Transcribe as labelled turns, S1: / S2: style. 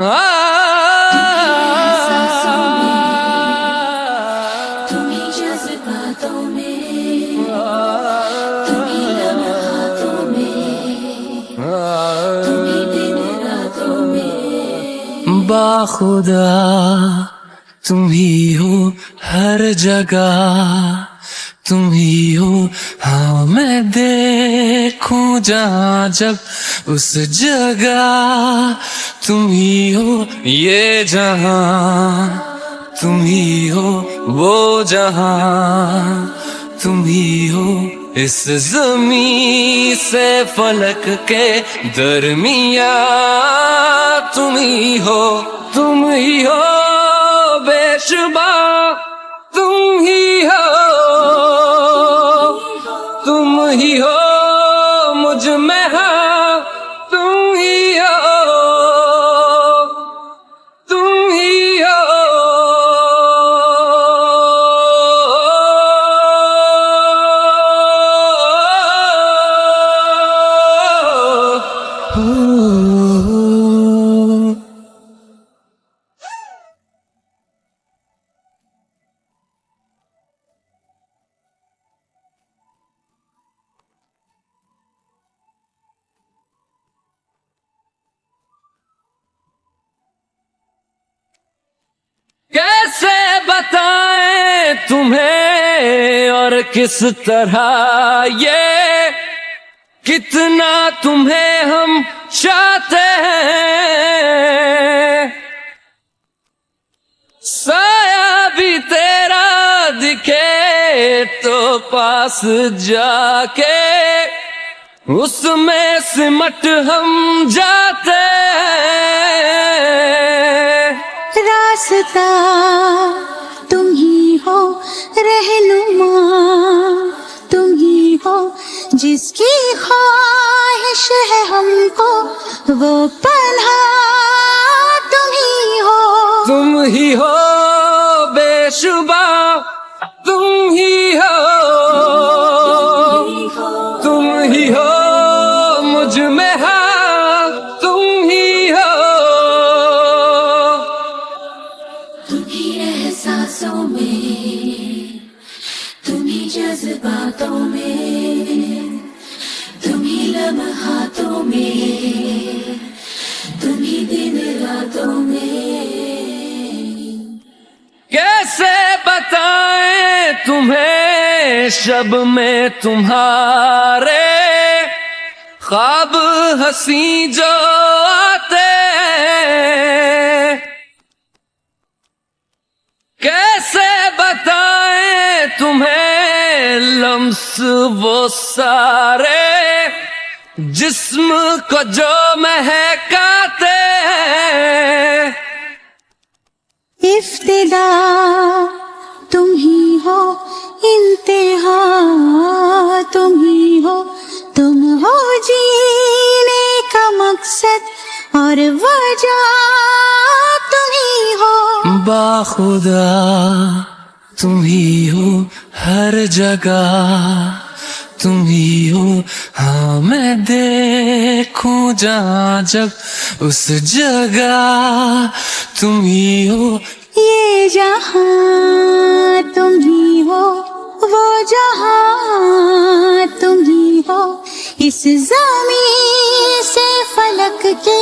S1: तुम्हीं जज्बातों में, तुम्हीं लम्हातों में, तुम्हीं दिन रातों में।
S2: बाखुदा तुम ही हो हर जगह, तुम ही हो हाँ मैं देखूं जहाँ जब उस जगह तुम ही हो ये जहाँ, तुम ही हो वो जहाँ, तुम ही हो इस ज़मीं से फलक के दरमिया, तुम ही हो बेशुबा, तुम ही हो मुझ में हाँ, तुम ही हो कैसे बताएं तुम्हें और किस तरह ये, कितना तुम्हें हम चाहते हैं। साया भी तेरा दिखे तो पास जाके उसमें सिमट हम जाते हैं।
S1: रास्ता तुम ही हो, रहनुमा तुम ही हो, जिसकी ख्वाहिश है हमको वो पन्हा तुम ही
S2: हो बेशुबा, तुम ही हो मुझ में हाँ, तुम ही हो
S1: एहसासों में, तुम्हीं जज्बातों में, तुम्हीं लम्हातों में, तुम्हीं दिन रातों में।
S2: कैसे बताएं तुम्हें शब में तुम्हारे ख्वाब हंसी जो आते हैं। कैसे बताएं तुम्हें लम्स वो सारे जिस्म को जो महकाते हैं।
S1: इफ्तिदा तुम ही हो, इंतहा तुम ही हो, तुम हो जीने का मकसद और वजह तुम ही हो।
S2: बाखुदा तुम ही हो हर जगह, तुम ही हो हाँ मैं देखूं जहाँ जब उस जगह तुम ही हो
S1: ये जहाँ तुम ही हो, वो जहाँ तुम ही हो, इस ज़मीं से फलक के